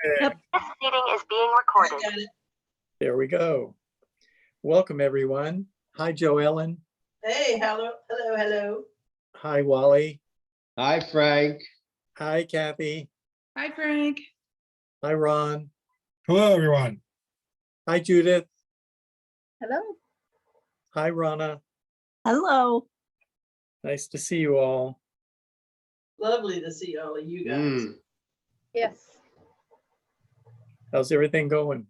Yep. This meeting is being recorded. There we go. Welcome, everyone. Hi, Joe Ellen. Hey, hello. Hi, Wally. Hi, Frank. Hi, Kathy. Hi, Frank. Hi, Ron. Hello, everyone. Hi, Judith. Hello. Hi, Rana. Hello. Nice to see you all. Lovely to see all of you guys. Yes. How's everything going?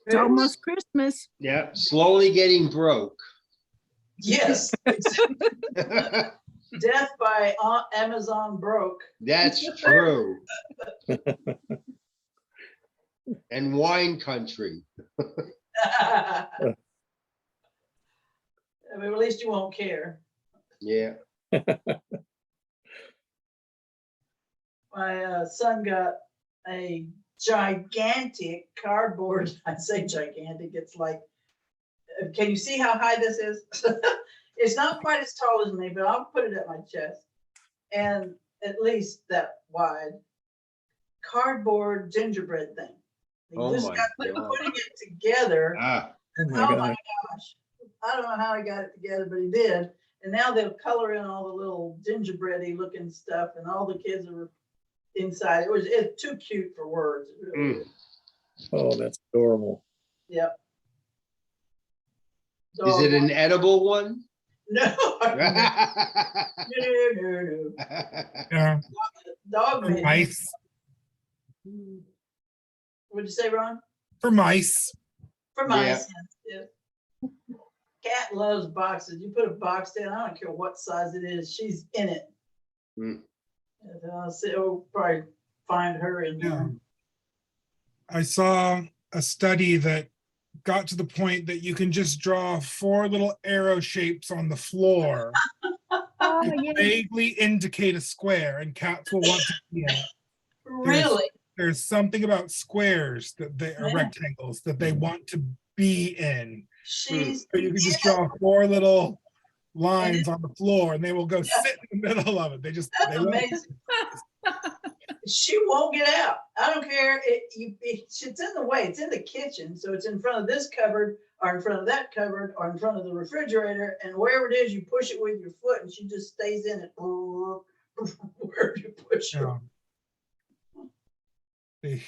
It's almost Christmas. Yeah, slowly getting broke. Yes. Death by Amazon broke. That's true. And wine country. I mean, at least you won't care. Yeah. My son got a gigantic cardboard. I say gigantic, it's like, can you see how high this is? It's not quite as tall as me, but I'll put it at my chest. And at least that wide. Cardboard gingerbread thing. He Oh just my got God. putting it together. Ah, Oh my Oh God. my gosh. I don't know how he got it together, but he did. And now they'll color in all the little gingerbready looking stuff, and all the kids are inside. It's too cute for words. It really Mm. is. Oh, that's adorable. Yep. is it an edible one? No, no, For no. Yeah, Dog for made it. mice. What'd you say, Ron? For mice. For mice. Yes. Cat loves boxes. You put a box down, I don't care what size it is, she's in it. Mm. And I'll say, oh, probably find her in Yeah. there. I saw a study that got to the point that you can just draw 4 little arrow shapes on the floor Oh, to yeah. vaguely indicate a square, and cats will want to be in it. Really? There's something about squares that they are Yeah. rectangles that they want to be in. She's So you can just in it. draw 4 little lines on the floor, and they will go sit in the middle of it. That's they love it. amazing. She won't get out. I don't care. It's in the way. It's in the kitchen. So it's in front of this cupboard or in front of that cupboard or in front of the refrigerator. And wherever it is, you push it with your foot and she just stays in it. Wherever you push her. Yeah. They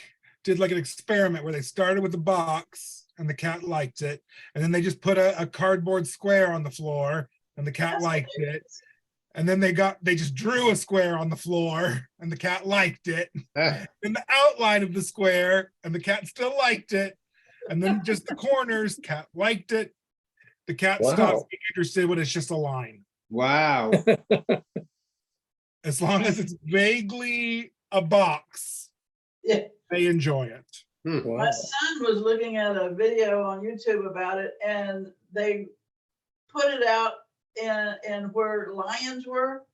did like an experiment where they started with the box and the cat liked it. And then they just put a cardboard square on the floor and the cat That's liked it. hilarious. And then they just drew a square on the floor and the cat liked it. In the outline of the square and the cat still liked it. And then just the corners, cat liked it. The cat Wow. stops being interested when it's just a line. Wow. As long as it's vaguely a box, Yeah. they enjoy it. Wow. My son was looking at a video on YouTube about it, and they put it out in where lions were,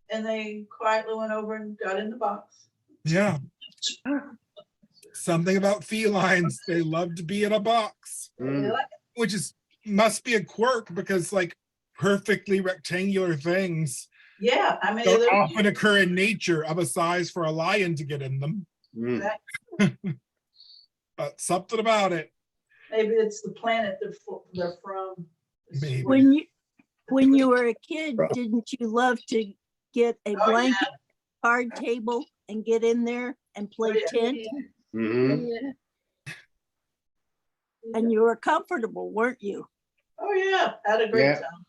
and they quietly went over and got in the box. Yeah. Something about felines, they love to be in a box, Mm. which must be a quirk because like perfectly rectangular things Yeah, I mean, don't often occur in nature of a size for a lion to get in them. Mm. But something about it. maybe it's the planet they're from. Maybe. When you were a kid, didn't you love to get a Oh, blanket card table and get in there and play yeah. tent? Mhm. And you were comfortable, weren't you? Oh yeah, had a great Yeah. time.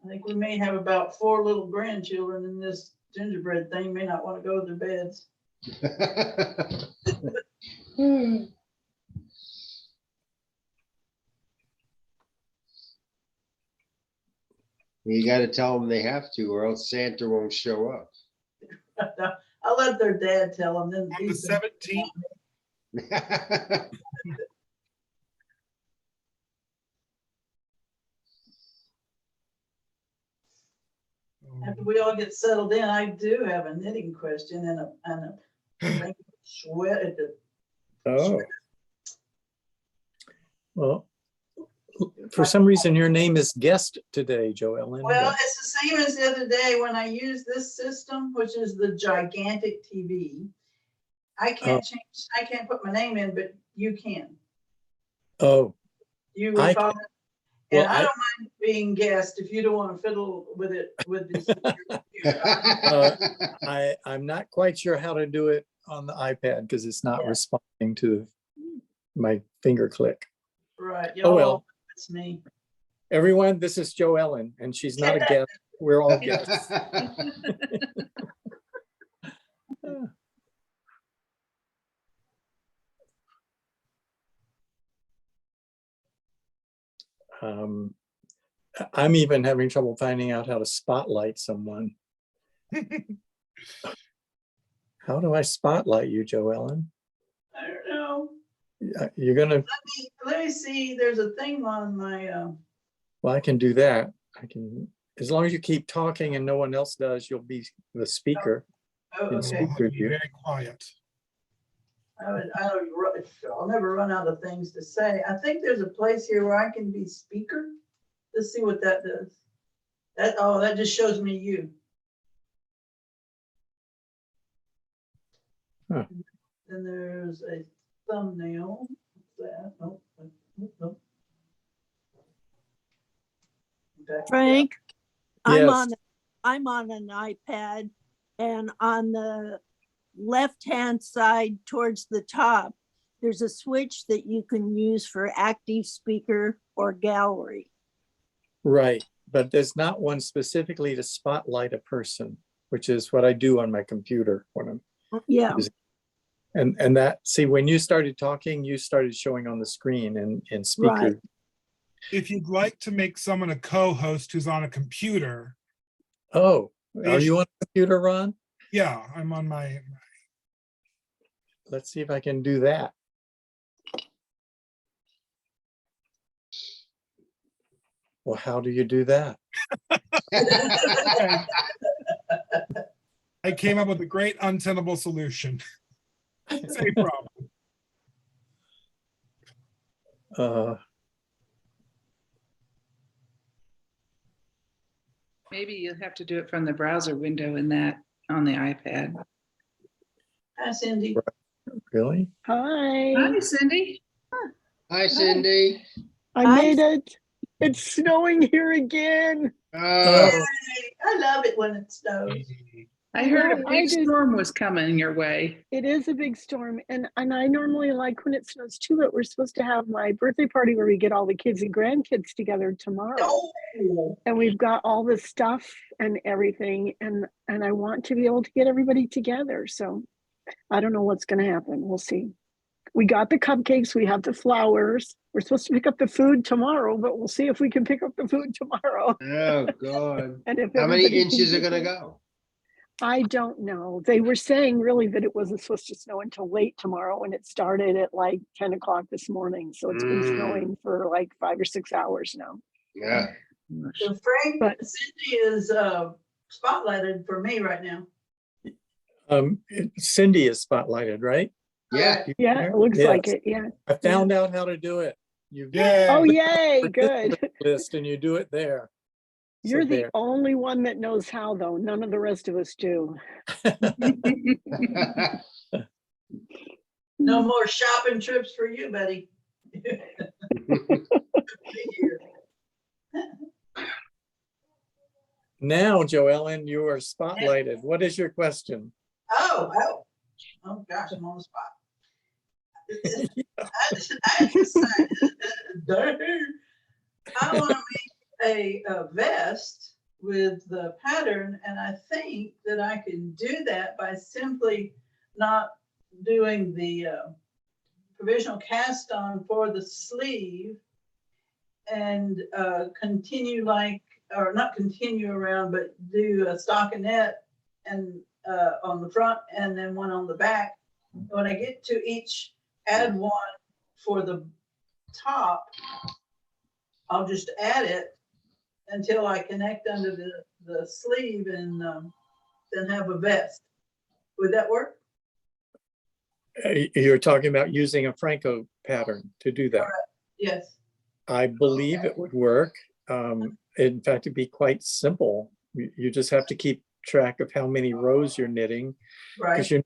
I think we may have about 4 little grandchildren in this gingerbread thing. May not want to go to their beds. You got to tell them they have to, or else Santa won't show up. I'll let their dad tell them. Then On the 17th, after we all get settled in, I do have a knitting question and a Phrancko Sweater. Oh. Well, For some reason, your name is guest today, Joellen. Well, but- it's the same as the other day when I use this system, which is the gigantic TV. I can't change, I can't put my name in, but you can. Oh, You I recall can- it? well, And I don't mind being guest if you don't want to fiddle with it with this. I'm not quite sure how to do it on the iPad because it's not Yeah. responding to my finger click. Right. Oh, well. It's me. Everyone, this is Joellen, and she's not a guest. We're all guests. I'm even having trouble finding out how to spotlight someone. How do I spotlight you, Joellen? I don't know. You're gonna, Let me see. There's a thing on my, well, I can do that. I can, as long as you keep talking and no one else does, you'll be the speaker. oh, In okay. speaker Be view. very quiet. I'll never run out of things to say. I think there's a place here where I can be speaker. Let's see what that does. That just shows me you. Huh. Then there's a thumbnail. What's that? Nope. Nope. Back to Frank, Yes. I'm on an iPad, and on the left-hand side towards the top, there's a switch that you can use for active speaker or gallery. Right, but there's not one specifically to spotlight a person, which is what I do on my computer when I'm, Yeah, and that, see, when you started talking, you started showing on the screen in Right. speaker. If you'd like to make someone a co-host who's on a computer, Oh, are you on a computer, Ron? yeah, I'm on my, Let's see if I can do that. Well, how do you do that? I came up with a great untenable solution. Same problem. Maybe you'll have to do it from the browser window in that on the iPad. Hi, Cindy. Really? Hi, Hi, Cindy. Hi, Cindy. I Hi. made it. It's snowing here again. Oh, Hey, I love it when it snows. I heard a Well, I big did- storm was coming your way. It is a big storm, and I normally like when it snows too, but we're supposed to have my birthday party where we get all the kids and grandkids together tomorrow. Oh, And we've got all the stuff and everything, and I want to be able to get everybody together. So I don't know what's going to happen. We'll see. We got the cupcakes, we have the flowers. We're supposed to pick up the food tomorrow, but we'll see if we can pick up the food tomorrow. Oh, God. And if How many everybody can inches are get gonna there. go? I don't know. They were saying really that it wasn't supposed to snow until late tomorrow, and it started at like 10 o'clock this morning. So it's been Mm. snowing for like 5 or 6 hours now. Yeah. so Frank, But- Cindy is spotlighted for me right now. Cindy is spotlighted, right? Yeah. You Yeah, there? it looks like Yes. it. Yeah. I found out how to do it. You Yay. Oh, yay. Good. list and you do it there. So You're the there. only one that knows how, though. None of the rest of us do. No more shopping trips for you, buddy. Now, Joellen, you are spotlighted. What is your question? Oh gosh, I'm on the spot. I decided, I want to make a vest with the pattern, and I think that I can do that by simply not doing the provisional cast on for the sleeve and continue or not continue around, but do a stockinette and on the front and then one on the back. When I get to each, add one for the top, I'll just add it until I connect under the sleeve and then have a vest. Would that work? You're talking about using a Phrancko pattern to do that. Yes. I believe it would work. In fact, it'd be quite simple. You just have to keep track of how many rows you're knitting, because Right,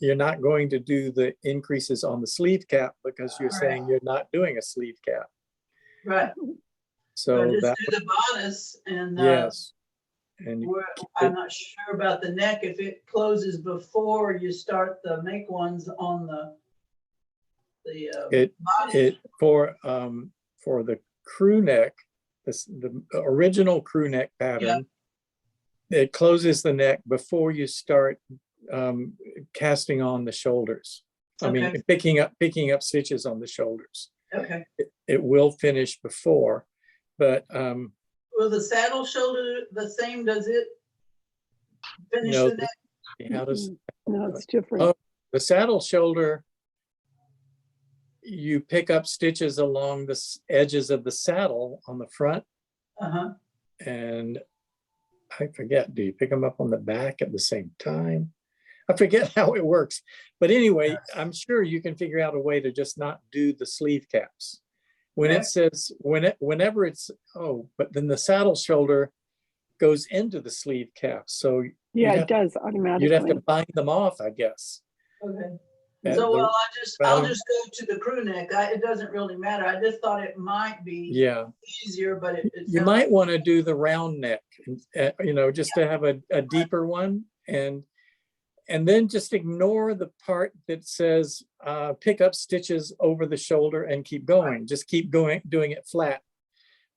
you're not going to do the increases on the sleeve cap because you're saying you're not doing a sleeve cap. right. So Just that, do the bodice and yes. And I'm not sure about the neck. If it closes before you start the make ones on the it bodice. for the crew neck, the original crew neck pattern, it closes the neck before you start casting on the shoulders. I mean, picking up stitches on the shoulders. Okay. It will finish before, but Will the saddle shoulder the same? Does it finish no, the neck? how does No, it's different. oh, the saddle shoulder, you pick up stitches along the edges of the saddle on the front, and I forget, do you pick them up on the back at the same time? I forget how it works, but anyway, I'm sure you can figure out a way to just not do the sleeve caps. When it says, whenever it's, but then the saddle shoulder goes into the sleeve cap. So Yeah, it does automatically. you'd have to bind them off, I guess. Okay. At So the I'll just go to the crew neck. It doesn't really matter. I just thought it might be easier, but you might want to do the round neck, just to have a deeper one, and then just ignore the part that says pick up stitches over the shoulder and keep going. Just keep going, doing it flat.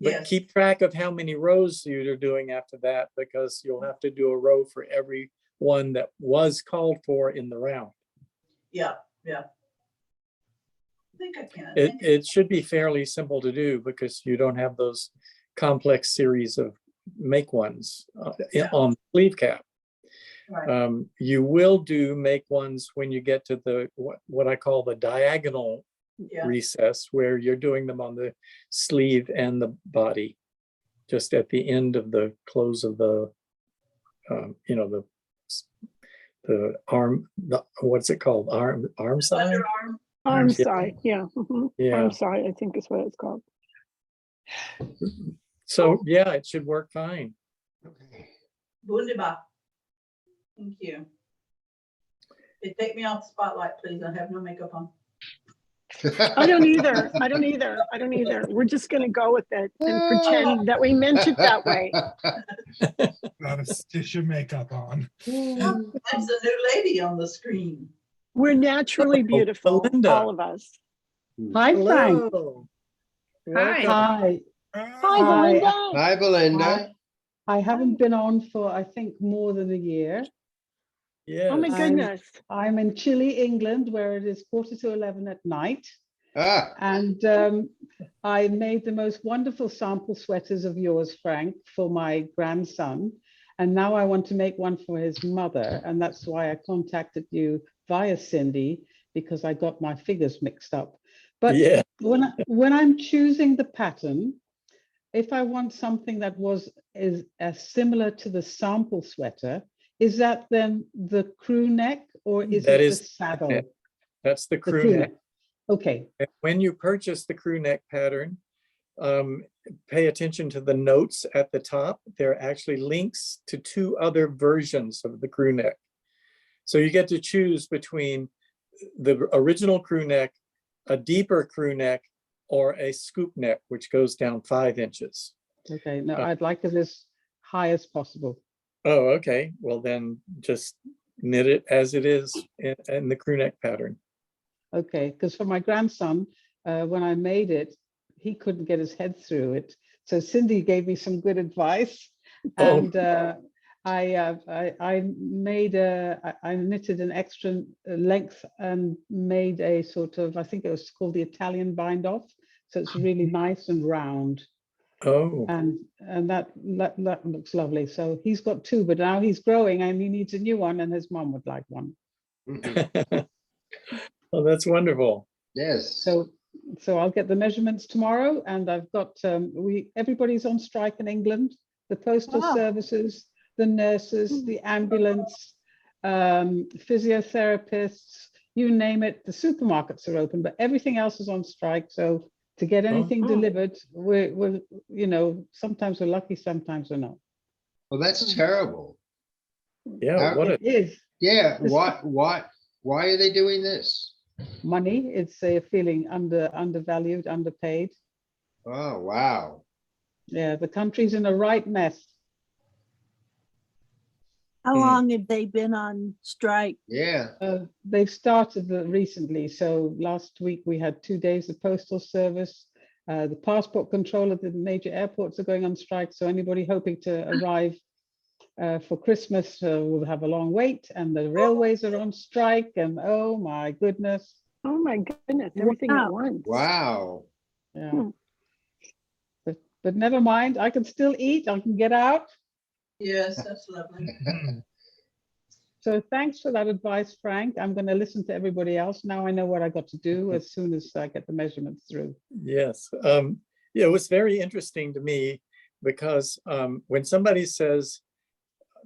But keep track of how many rows you're doing after that, because you'll have to do a row for every one that was called for in the round. Yeah. I think I can. It should be fairly simple to do because you don't have those complex series of make ones on the sleeve cap. Right. You will do make ones when you get to the what I call the diagonal recess, where you're doing them on the sleeve and the body, just at the end of the close of the the arm, what's it called, arm side, arm side, arm side, I think is what it's called. So it should work fine. Wunderbar. Thank you. Hey, take me off the spotlight, please. I have no makeup on. I don't either. We're just gonna go with it and pretend that we meant it that way. Got a stitch of makeup on. That's a new lady on the screen. We're naturally beautiful, Belinda. all of us. Hi, Frank. Hi. Hi. Hi, Belinda. Hi, Belinda. I haven't been on for, I think, more than a year. Oh my goodness. I'm in chilly England, where it is 11:15 at night. Ah, And I made the most wonderful sample sweaters of yours, Frank, for my grandson. And now I want to make one for his mother. And that's why I contacted you via Cindy, because I got my figures mixed up. But when I'm choosing the pattern, if I want something that is as similar to the sample sweater, is that then the crew neck, or is it the saddle? Neck. That's the crew neck. Okay. And when you purchase the crew neck pattern, pay attention to the notes at the top. There are actually links to 2 other versions of the crew neck. So you get to choose between the original crew neck, a deeper crew neck, or a scoop neck, which goes down 5 inches. Okay, no, I'd like it as high as possible. Oh, okay. Well, then just knit it as it is in the crew neck pattern. Okay, because for my grandson, when I made it, he couldn't get his head through it. So Cindy gave me some good advice, and I knitted an extra length and made a sort of, I think it was called the Italian bind off. So it's really nice and round. Oh. And that looks lovely. So he's got 2, but now he's growing and he needs a new one, and his mom would like one. Well, that's wonderful. yes. So I'll get the measurements tomorrow, and I've got everybody's on strike in England, the postal services, the nurses, the ambulance, physiotherapists, you name it. The supermarkets are open, but everything else is on strike. So To get anything Oh. delivered, we're, you know, sometimes we're lucky, sometimes we're not. Well, that's terrible. Yeah, what a, It is Yeah, This- why are they doing this? money. It's a feeling undervalued, underpaid. Oh, wow. Yeah, the country's in a right mess. How Hmm. long have they been on strike? Yeah. They've started recently. So last week we had 2 days of postal service. The passport control at the major airports are going on strike. So anybody hoping to arrive for Christmas will have a long wait. And the railways are on strike. And oh my goodness. Oh my goodness, everything at Wow. once. Wow. Yeah. Hmm. But never mind. I can still eat. I can get out. Yes, that's lovely. Hmm. So thanks for that advice, Frank. I'm going to listen to everybody else. Now I know what I got to do as soon as I get the measurements through. yes. Yeah, it was very interesting to me because when somebody says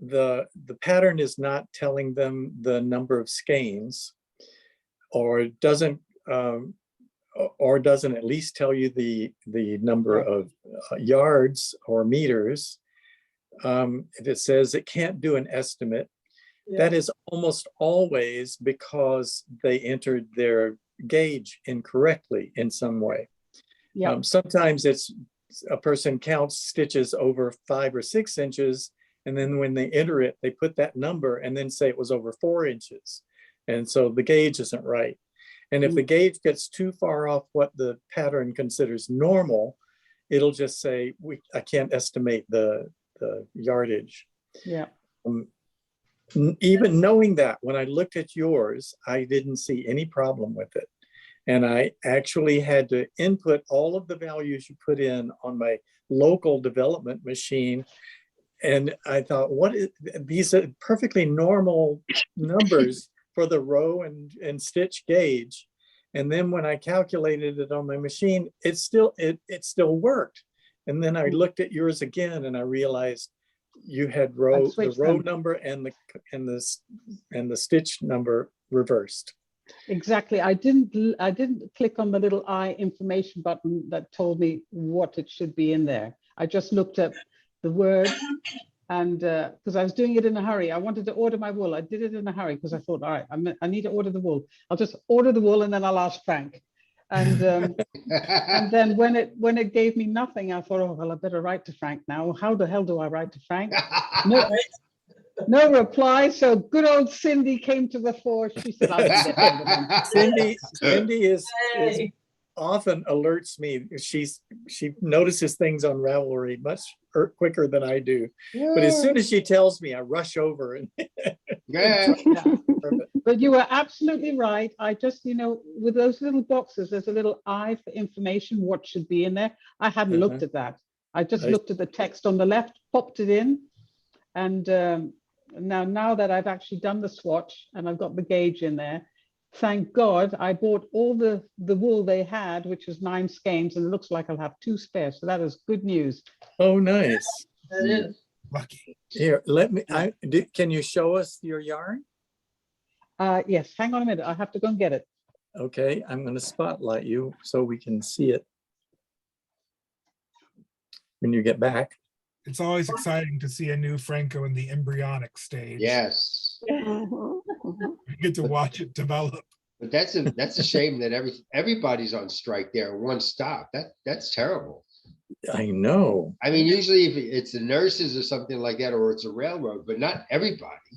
the pattern is not telling them the number of skeins, or doesn't at least tell you the number of yards or meters, if it says it can't do an estimate, that is almost always because they entered their gauge incorrectly in some way. Yeah. Sometimes it's a person counts stitches over 5 or 6 inches, and then when they enter it, they put that number and then say it was over 4 inches. And so the gauge isn't right. And if the gauge gets too far off what the pattern considers normal, it'll just say, I can't estimate the yardage. Yeah. Even knowing that, when I looked at yours, I didn't see any problem with it. And I actually had to input all of the values you put in on my local development machine. And I thought, these are perfectly normal numbers for the row and stitch gauge. And then when I calculated it on my machine, it still worked. And then I looked at yours again and I realized you had the row number and the stitch number reversed. Exactly. I didn't click on the little I information button that told me what it should be in there. I just looked up the word, and because I was doing it in a hurry. I wanted to order my wool. I did it in a hurry because I thought, all right, I need to order the wool. I'll just order the wool and then I'll ask Frank. And and then when it gave me nothing, I thought, oh well, I better write to Frank now. How the hell do I write to Frank? No reply. So good old Cindy came to the fore. She said, I can get hold of him. Cindy is Hey. often alerts me. She notices things on Ravelry much quicker than I do. But as soon as she tells me, I rush over and Yeah. But you were absolutely right. I just, with those little boxes, there's a little I for information, what should be in there. I hadn't looked at that. I just looked at the text on the left, popped it in. And now that I've actually done the swatch and I've got the gauge in there, thank God I bought all the wool they had, which was 9 skeins, and it looks like I'll have 2 spare. So that is good news. oh, nice. That is. Lucky. Here, can you show us your yarn? Yes, hang on a minute. I have to go and get it. Okay, I'm going to spotlight you so we can see it when you get back. It's always exciting to see a new Phrancko in the embryonic stage. Yes. Mhm, mhm. You get to watch it develop. But that's a shame that everybody's on strike there in one stop. That's terrible. I know. I mean, usually if it's the nurses or something like that, or it's a railroad, but not everybody.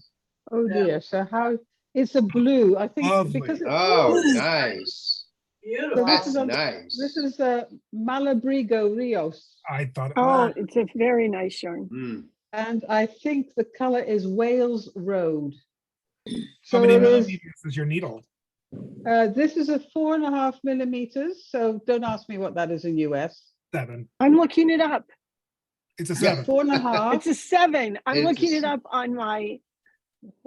Oh Yeah. dear. So how it's a blue, I think, Lovely. because Oh, nice. Beautiful. That's a- nice. this is Malabrigo Rios. I thought, Oh, it's a very nice yarn. Mm. And I think the color is Wales Road. how So many it is, millimeters is your needle? this is a 4.5 millimeters. So don't ask me what that is in US. 7. I'm looking it up. It's a Yeah. 7. 4.5. It's a 7. I'm It's a looking it s- up on my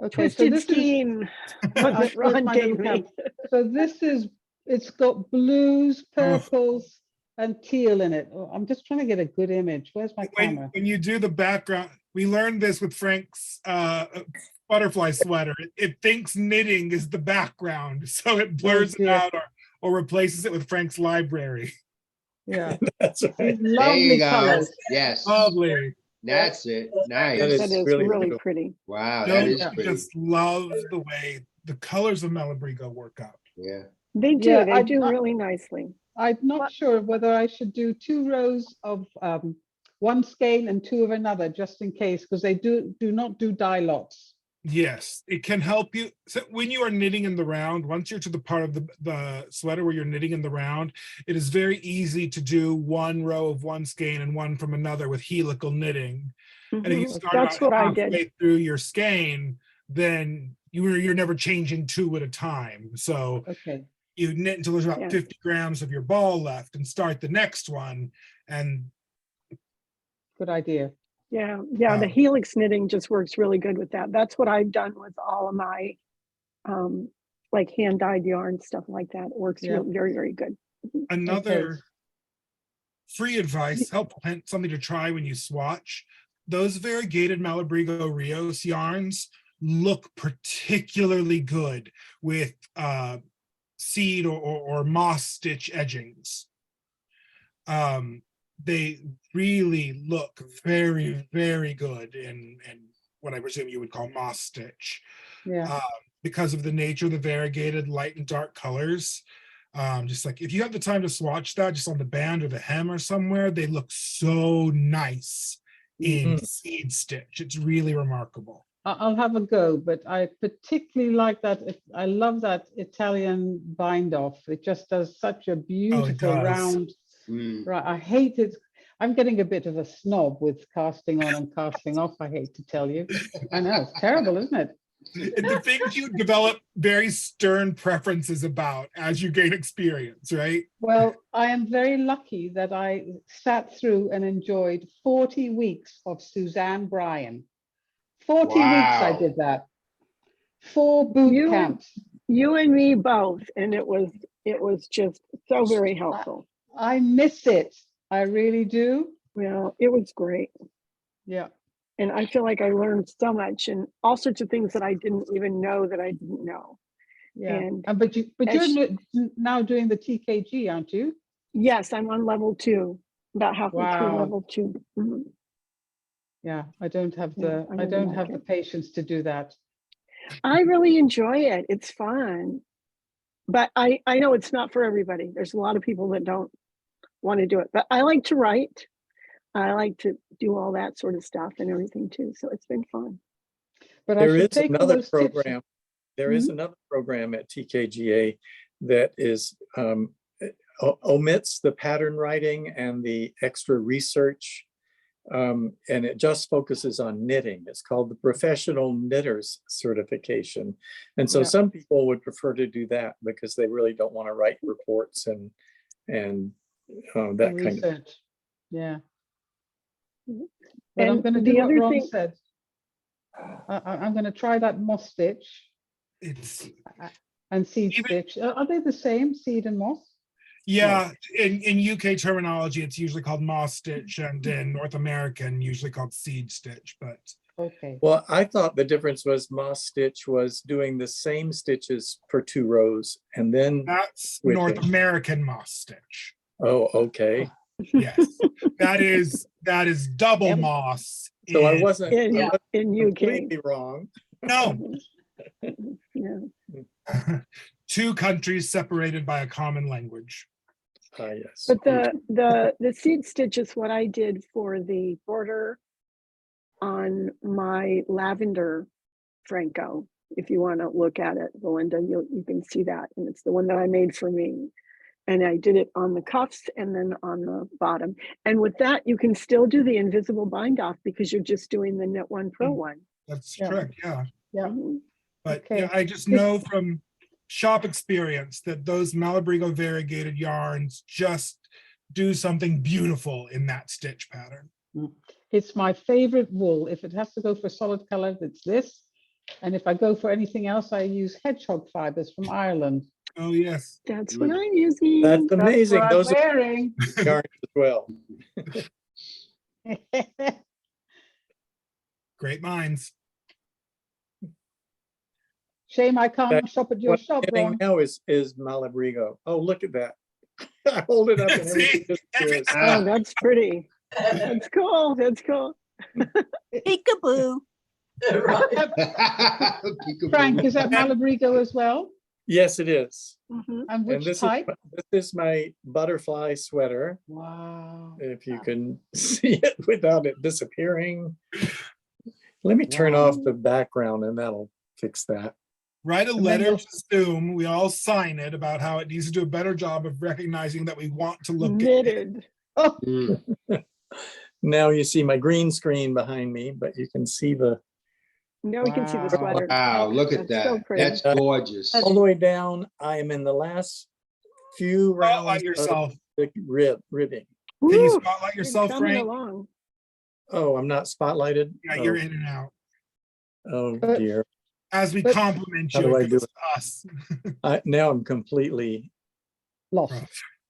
Okay, so twisted this is, scheme I've that got Ron my gave little me. cap. So this is, it's got blues, purples, and teal in it. Oh, I'm just trying to get a good image. Where's my camera? When you do the background, we learned this with Frank's butterfly sweater. It thinks knitting is the background, so it blurs it dear. out or replaces it with Frank's library. Yeah, That's these right. There you lovely go. colors. Yes, Lovely. that's it. That Nice. is That is really really beautiful. pretty. Wow, that Don't is you pretty. just love the way the colors of Malabrigo work out? Yeah. They do, Yeah, they do really nicely. I'm not sure whether I should do 2 rows of one skein and 2 of another, just in case, because they do not do dye lots. Yes, it can help you. So when you are knitting in the round, once you're to the part of the sweater where you're knitting in the round, it is very easy to do 1 row of one skein and one from another with helical knitting. And if you start That's about what I did. halfway through your skein, then you're never changing 2 at a time. So Okay. you knit until there's about Yeah. 50 grams of your ball left and start the next one. And Good idea. Yeah, yeah, the helix knitting just works really good with that. That's what I've done with all of my like hand dyed yarn, stuff like that. It works Yeah. very, very good. another free advice, helpful hint, something to try when you swatch. Those variegated Malabrigo Rios yarns look particularly good with seed or moss stitch edgings. They really look very, very good in what I presume you would call moss stitch. Yeah. Because of the nature of the variegated light and dark colors. Just like if you have the time to swatch that just on the band or the hem or somewhere, they look so nice in seed stitch. It's really remarkable. I'll have a go, but I particularly like that. I love that Italian bind off. It just does such a beautiful does. round. Right, I hate it. I'm getting a bit of a snob with casting on and casting off. I hate to tell you. I know, it's terrible, isn't it? The things you develop very stern preferences about as you gain experience, right? Well, I am very lucky that I sat through and enjoyed 40 weeks of Suzanne Bryan. 40 weeks I Wow. did that. 4 boot camps. You and me both, and it was just so very helpful. I miss it. I really do. Well, it was great. Yeah. And I feel like I learned so much and all sorts of things that I didn't even know that I didn't know. Yeah. And but you're now doing the TKG, aren't you? yes, I'm on level 2, about halfway through Wow. level 2. Yeah, I don't have the I I really don't like have the it. patience to do that. I really enjoy it. It's fun. But I know it's not for everybody. There's a lot of people that don't want to do it. But I like to write. I like to do all that sort of stuff and everything too. So it's been fun. But There I should is take all another those tips. program. There is another program at TKGA that is omits the pattern writing and the extra research, and it just focuses on knitting. It's called the Professional Knitters Certification. And so Yeah. some people would prefer to do that because they really don't want to write reports and that kind of. Research. Yeah. But And I'm going to the do what other Ron thing- said. I'm going to try that moss stitch It's and seed stitch. Are they the same, seed and moss? yeah, in UK terminology, it's usually called moss stitch, and in North American, usually called seed stitch. But Okay. Well, I thought the difference was moss stitch was doing the same stitches for 2 rows and then that's switching. North American moss stitch. Oh, okay. Yes, that is double moss. So I wasn't in UK. completely wrong. No. Yeah. 2 countries separated by a common language. Yes. But the seed stitch is what I did for the border on my lavender Phrancko. If you want to look at it, Belinda, you can see that. And it's the one that I made for me. And I did it on the cuffs and then on the bottom. And with that, you can still do the invisible bind off because you're just doing the knit 1 purl 1. That's Yeah. correct, yeah. Yeah. But Okay. yeah, I just know from shop experience that those Malabrigo variegated yarns just do something beautiful in that stitch pattern. It's my favorite wool. If it has to go for solid color, it's this. And if I go for anything else, I use hedgehog fibers from Ireland. Oh, yes. That's what I'm using. That's amazing. That's what Those I'm are wearing. yarns as well. Great minds. Shame I can't shop at your What shop, I'm getting Ron. now is Malabrigo. Oh, look at that. I hold it up and See? everything disappears. Oh, that's pretty. That's cool. That's cool. Peekaboo. Right. Peekaboo. Frank, is that Malabrigo as well? Yes, it is. Mhm. And And which this type? is my butterfly sweater. Wow. If you can see it without it disappearing. Let me turn off the background and that'll fix that. Write a And then letter you'll- to Zoom. We all sign it about how it needs to do a better job of recognizing that we want to look at it. Knitted. Oh, Mm. Now you see my green screen behind me, but you can see the Now we can see the Wow. sweater. Wow, look at That's so that. pretty. That's gorgeous. all the way down. I am in the last few rounds Spotlight of yourself. the ribbing. Can you Woo, spotlight you're yourself, coming Frank? along. Oh, I'm not spotlighted. Yeah, you're in and out. Oh But- dear. As we But- compliment How you, do I it do goes to us. Now I'm completely lost.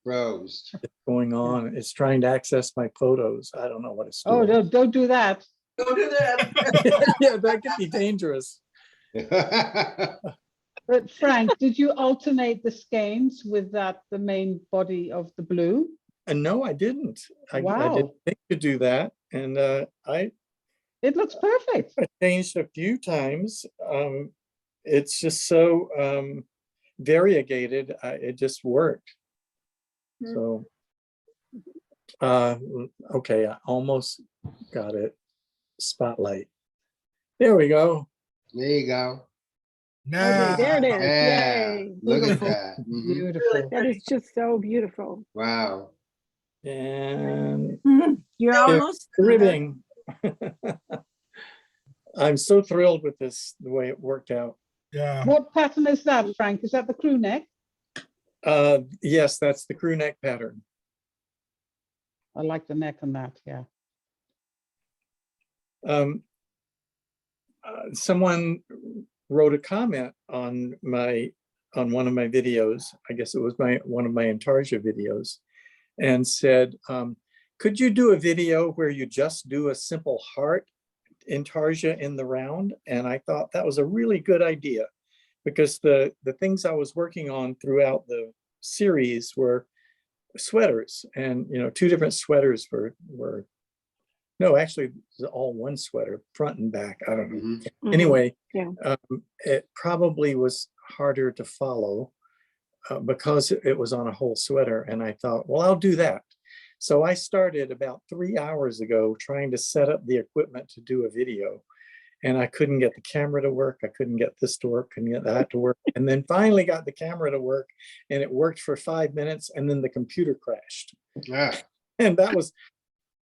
Rose. going on. It's trying to access my photos. I don't know what it's Oh, doing. don't do that. Go do that. Yeah, that could be dangerous. But Frank, did you alternate the skeins with that, the main body of the blue? And no, I didn't. I Wow. didn't think to do that. And I It looks perfect. changed a few times. It's just so variegated. It just worked. Hmm. So, okay, I almost got it. Spotlight. There we go. There you go. Nah. Okay, there it is. Yeah, Yay. look at Beautiful. that. Mhm. Beautiful. That is just so beautiful. Wow. And You're Yeah. almost there. ribbing. I'm so thrilled with this, the way it worked out. Yeah. What pattern is that, Frank? Is that the crew neck? Yes, that's the crew neck pattern. I like the neck on that, yeah. Someone wrote a comment on one of my videos. I guess it was one of my Intarsia videos, and said, could you do a video where you just do a simple heart Intarsia in the round? And I thought that was a really good idea, because the things I was working on throughout the series were sweaters, and two different sweaters were no, actually all one sweater, front and back. I don't know. Mhm. Mhm. Anyway, Yeah. it probably was harder to follow because it was on a whole sweater. And I thought, well, I'll do that. So I started about 3 hours ago trying to set up the equipment to do a video. And I couldn't get the camera to work. I couldn't get this to work, couldn't get that to work. And then finally got the camera to work, and it worked for 5 minutes, and then the computer crashed. Ah, And that was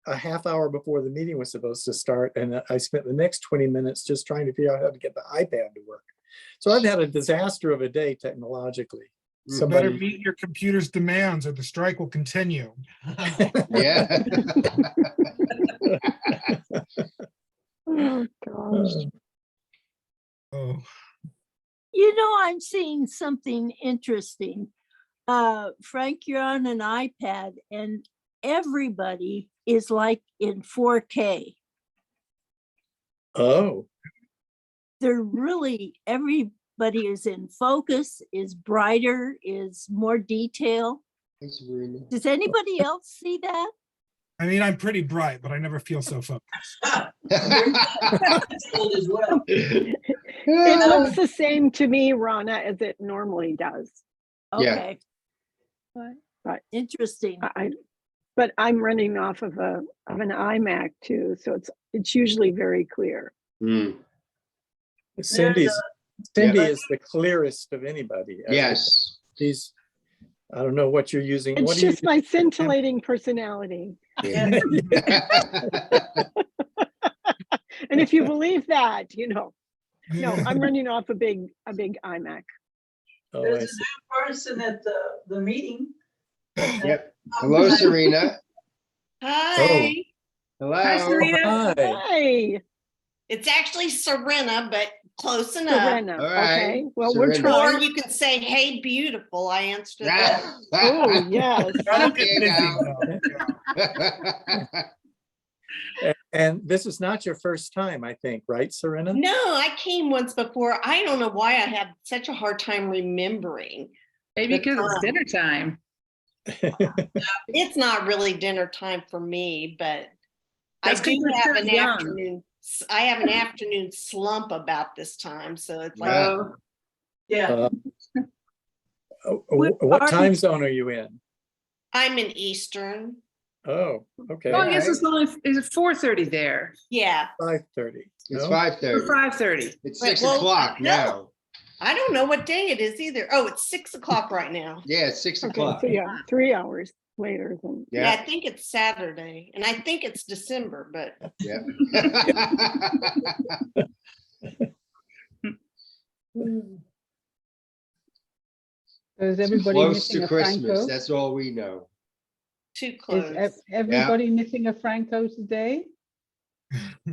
a half hour before the meeting was supposed to start. And I spent the next 20 minutes just trying to figure out how to get the iPad to work. So I've had a disaster of a day technologically. You You better Somebody, meet your computer's demands or the strike will continue. yeah. Oh, gosh. Oh, I'm seeing something interesting. Frank, you're on an iPad and everybody is like in 4K. oh, They're really, everybody is in focus, is brighter, is more detail. Thanks, Marina. Does anybody else see that? I mean, I'm pretty bright, but I never feel so focused. Old as well. It looks the same to me, Rana, as it normally does. Yeah. Okay. But Interesting. but I'm running off of an iMac too, so it's usually very clear. Mm, Cindy is the clearest of anybody. yes. I don't know what you're using. It's What do you just my scintillating personality. Yeah. And if you believe that, no, I'm running off a big iMac. Oh, I There's a see. new person at the meeting. Yep. Hello, Serena. Hi, Hello. Hi, Serena. Hi. Hi, It's actually Serena, but close enough. Serena. All right, Okay, well, we're Serena. Or trying. you can say, "Hey, beautiful." I answered Ah. that. Oh, yes. That'll There get you busy, go. though. And this is not your first time, I think, right, Serena? No, I came once before. I don't know why I had such a hard time remembering. Maybe because The it's time. dinner time. It's not really dinner time for me, but I That's 'cause do you're have still an young. afternoon. I have an afternoon slump about this time, so it's like, Yeah. Oh, Yeah, What time zone are you in? I'm in Eastern. Oh, okay. well, I guess it's only, is it 4:30 there? Yeah, 5:30. It's No? 5:30. 5:30. It's Right, 6 well, o'clock no. now. I don't know what day it is either. Oh, it's 6 o'clock right now. Yeah, it's 6 Okay, o'clock. so yeah, 3 hours later than. Yeah, I Yeah, think it's Saturday, and I think it's December, but yeah. So is everybody Close missing to a Christmas, Phrancko? that's all we know. too Is close. everybody missing a Phrancko today?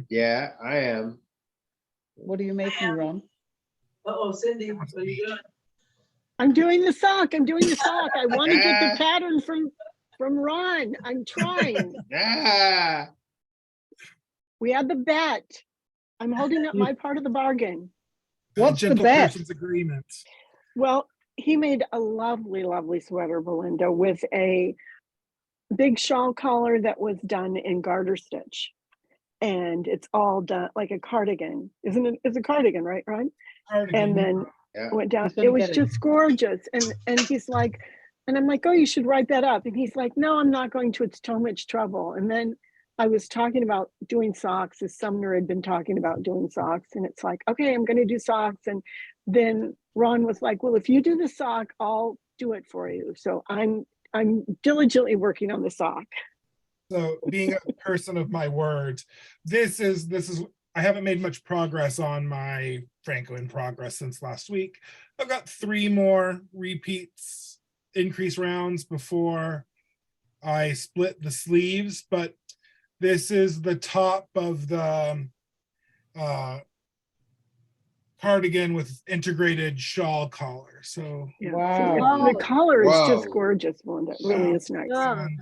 Yeah, I am. What are you making, Ron? uh-oh, Cindy, what are you doing? I'm doing the sock. I'm doing the sock. I want to get the pattern from Ron. I'm trying. Ah, We had the bet. I'm holding up my part of the bargain. What's the Gentle bet? person's agreement. Well, he made a lovely, lovely sweater, Belinda, with a big shawl collar that was done in garter stitch. And it's all done like a cardigan, isn't it? It's a cardigan, right, Ron? Cardigan. And then yeah. went down. He's gonna It was get it. just gorgeous. And he's like, and I'm like, oh, you should write that up. And he's like, no, I'm not going to. It's too much trouble. And then I was talking about doing socks, as Sumner had been talking about doing socks. And it's like, okay, I'm going to do socks. And then Ron was like, well, if you do the sock, I'll do it for you. So I'm diligently working on the sock. So being a person of my word, this is I haven't made much progress on my Phrancko in progress since last week. I've got 3 more repeats, increase rounds before I split the sleeves, but this is the top of the cardigan with integrated shawl collar. So Yeah. Wow. The collar is just Whoa. gorgeous, Belinda. It really is nice. and,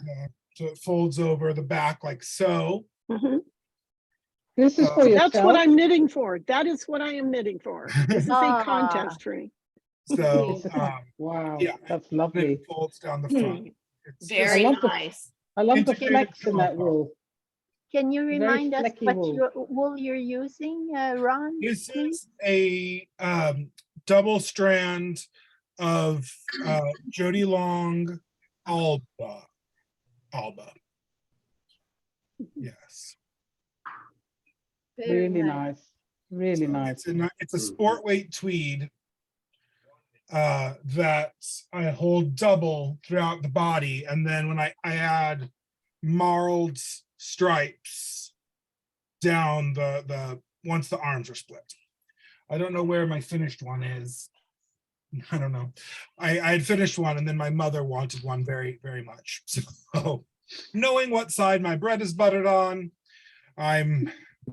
so it folds over the back like so. Mhm. This is for That's what yourself. I'm knitting for. That is what I am knitting for. This is a Ah. contest for me. So Wow, yeah, that's then lovely. it folds down the front. It's Very I love the- nice. I love the integrated flex in that shawl. wool. Can you Very remind us flecky what wool. wool you're using, Ron? This please? is a double strand of Jody Long Alba. Yes. Very Really nice. nice. Really So nice. it's a sport weight tweed that I hold double throughout the body, and then when I add marled stripes down the once the arms are split. I don't know where my finished one is. I don't know. I had finished one, and then my mother wanted one very, very much. So knowing what side my bread is buttered on, I'm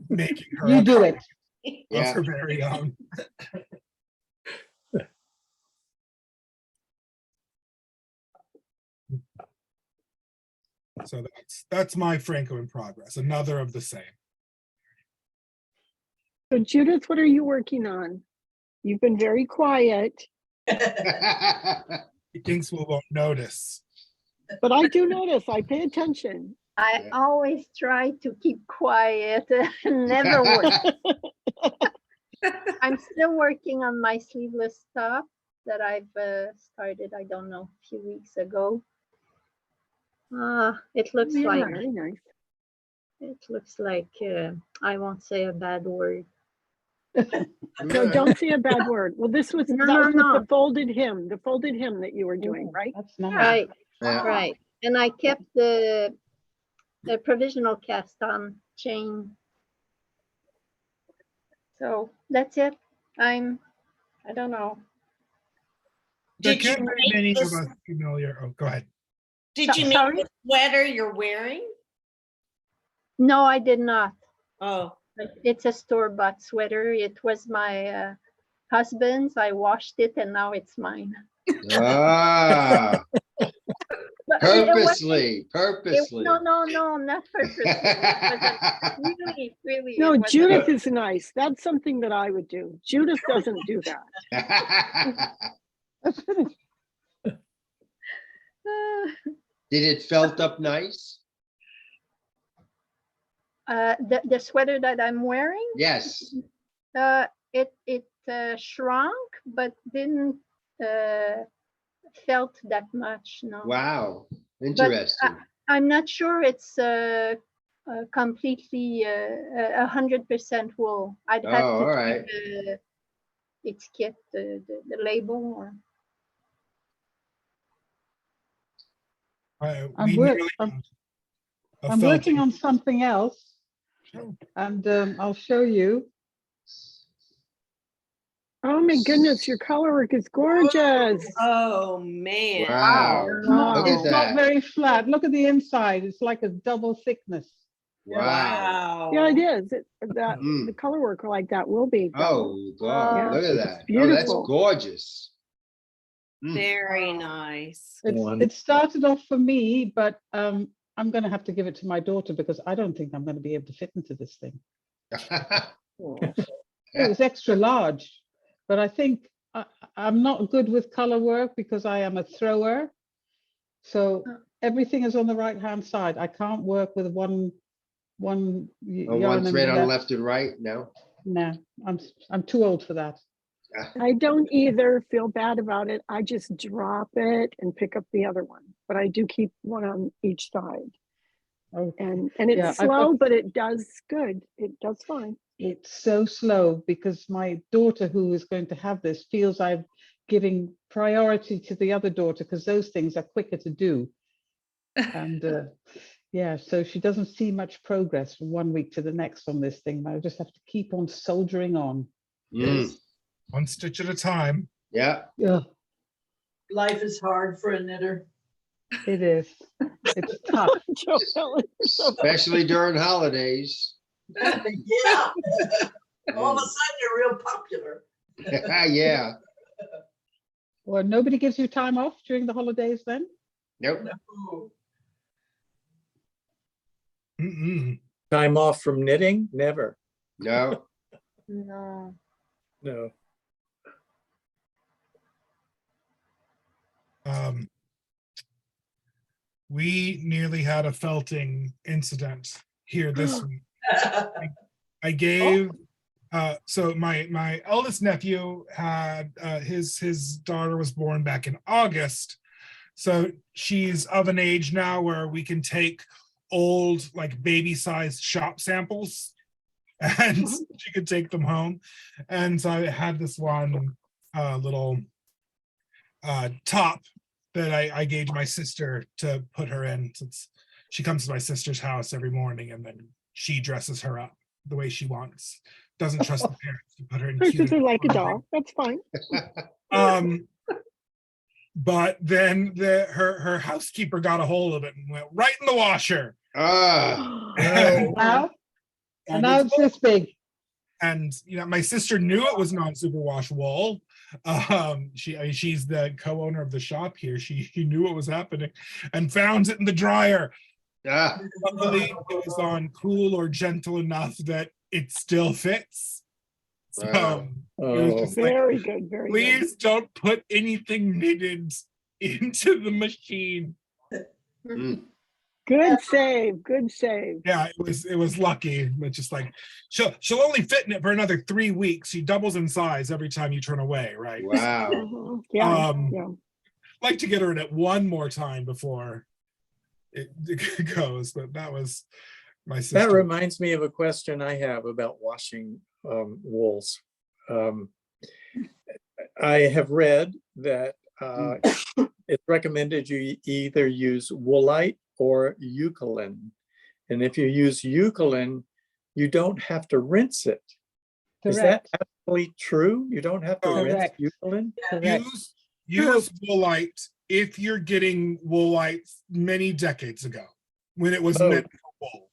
making her You a do copy it. of Yeah. her very own. So that's my Phrancko in progress. Another of the same. So Judith, what are you working on? You've been very quiet, He thinks we won't notice. but I do notice, I pay attention. I Yeah. always try to keep quiet, never work. I'm still working on my sleeveless top that I've started, I don't know, a few weeks ago. It looks Yeah, like, very nice. I won't say a bad word. No, don't say a bad word. Well, this was, No, that was no, with the folded hem that you were doing, Ooh, right? That's nice. Right, Yeah. right. And I kept the provisional cast on chain. So that's it. I don't know. There Did you can't be make many of this? us familiar. Oh, go ahead. Did you make Sorry? the sweater you're wearing? No, I did not. Oh, It's a store-bought sweater. It was my husband's. I washed it and now it's mine. Ah, But it purposely, no, purposely. no, not purposely. It wasn't really, really. No, it wasn't. Judith is nice. That's something that I would do. Judith doesn't do that. Did it felt up nice? The sweater that I'm wearing, Yes. it shrunk, but didn't felt that much. No. Wow. But Interesting. I'm not sure it's completely 100% wool. I'd have Oh, to all check right. its kit, the label. Or We nearly had a I'm working felting. on something else, and I'll show you. Oh my goodness, your color work is gorgeous. Oh, man. Wow. Look Wow. at It's not that. very flat. Look at the inside. It's like a double thickness. Wow. Yeah, it is. That Mm. the color work like that will be. double. Oh, God. Yeah, Look at it's that. Oh, that's beautiful. gorgeous. Mm. Very nice. It started off for me, but I'm going to have to give it to my daughter because I don't think I'm going to be able to fit into this thing. It was extra large, but I think I'm not good with color work because I am a thrower. So everything is on the right hand side. I can't work with one Oh, yarn one and thread on the- left and right? No. No, I'm too old for that. I don't either feel bad about it. I just drop it and pick up the other one, but I do keep one on each side. Oh, And it's Yeah, I've slow, got- but it does good. It does fine. it's so slow because my daughter who is going to have this feels I'm giving priority to the other daughter because those things are quicker to do. And yeah, so she doesn't see much progress from one week to the next on this thing. I just have to keep on soldiering on. Mm. One stitch at a time. Yeah. Yeah, Life is hard for a knitter. it is. It's tough. Joe Helen, so Especially during holidays. Yeah. All of a sudden you're real popular. Yeah. Well, nobody gives you time off during the holidays then? Nope. Oh, Mm-mm. Time off from knitting? Never. No. no. No. We nearly had a felting incident here this week. I gave so my eldest nephew had his daughter was born back in August. So she's of an age now where we can take old like baby sized shop samples and she could take them home. And so I had this one little top that I gave my sister to put her in, since she comes to my sister's house every morning and then she dresses her up the way she wants. Doesn't trust the parents to put her in Treats cute her like a doll. That's fine. But then her housekeeper got a hold of it and went right in the washer. Ah. Now, and now it's this big. And you know, my sister knew it was non-superwash wool. She's the co-owner of the shop here. She knew what was happening and found it in the dryer. Ah. Luckily, it was on cool or gentle enough that it still fits. So Wow. it was just like, Very good. Very good. please don't put anything knitted into the machine. Mm. Good save. Good save. Yeah, it was lucky, but just like she'll only fit in it for another 3 weeks. She doubles in size every time you turn away, right? Wow. Mhm. Yeah. Yeah. Like to get her in it one more time before it goes, but that was my sister. That reminds me of a question I have about washing wools. I have read that it's recommended you either use woolite or eucalyptus. And if you use eucalyptus, you don't have to rinse it. Is that Correct. absolutely true? You don't have to rinse Correct. eucalyptus? Correct. Use woolite if you're getting woolite many decades ago when it was meant for wool.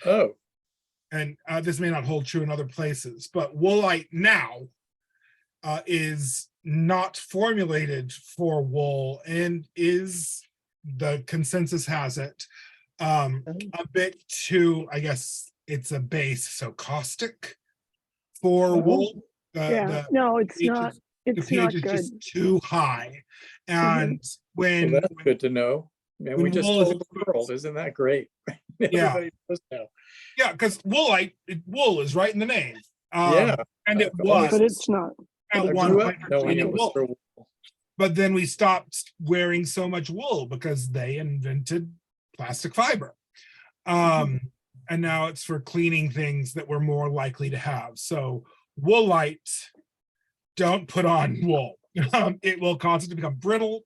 Oh, And this may not hold true in other places, but woolite now is not formulated for wool and is, the consensus has it, a bit too, I guess it's a base, so caustic for wool. Yeah. No, it's not. It's pH not is good. just too high. And when, Well, that's good to know. Man, we when just wool is told the world, isn't that great? Yeah. Everybody knows now. yeah, because wool is right in the name. Yeah. And it I've was But it's not. at I one grew point up knowing it cleaning was wool. for wool. But then we stopped wearing so much wool because they invented plastic fiber. And now it's for cleaning things that we're more likely to have. So Woolite, don't put on wool. It will cause it to become brittle.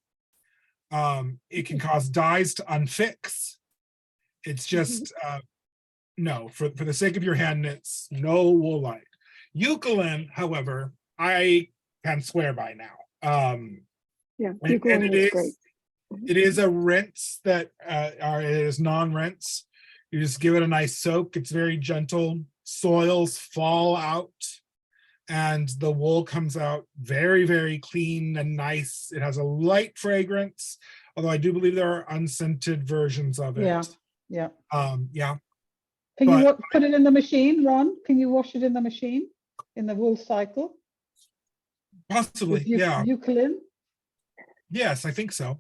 It can cause dyes to unfix. It's just, no, for the sake of your hand knits, no Woolite. Eucalypt, however, I can swear by now. Yeah, And Eucalypt is great. it is a rinse that it is non-rinse. You just give it a nice soak. It's very gentle. Soils fall out and the wool comes out very, very clean and nice. It has a light fragrance, although I do believe there are unscented versions of it. Yeah, yeah. Yeah. Can you But- put it in the machine, Ron? Can you wash it in the machine, in the wool cycle? Possibly, With yeah. Eucalypt? Yes, I think so.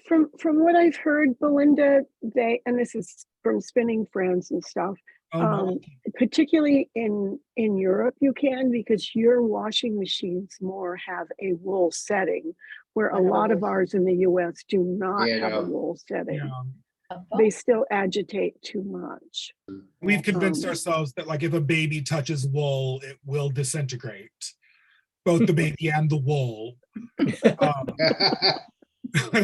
From what I've heard, Belinda, and this is from spinning friends and stuff, Oh, no. particularly in Europe, you can, because your washing machines more have a wool setting, where a lot of ours in the US do not Yeah, have a no. wool setting. Yeah. They still agitate too much. We've convinced Um, ourselves that like if a baby touches wool, it will disintegrate. Both the baby and the wool.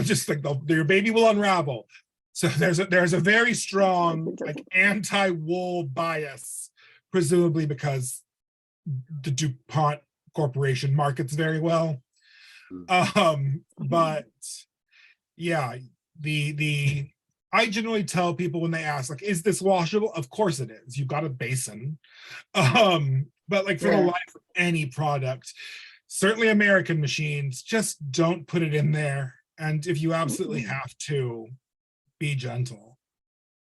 Just like your baby will unravel. So there's a very strong like anti-wool bias, presumably because the DuPont Corporation markets very well. But yeah, I generally tell people when they ask, like, is this washable? Of course it is. You've got a basin. But like for the life of any product, certainly American machines, just don't put it in there. And if you absolutely have to, be gentle.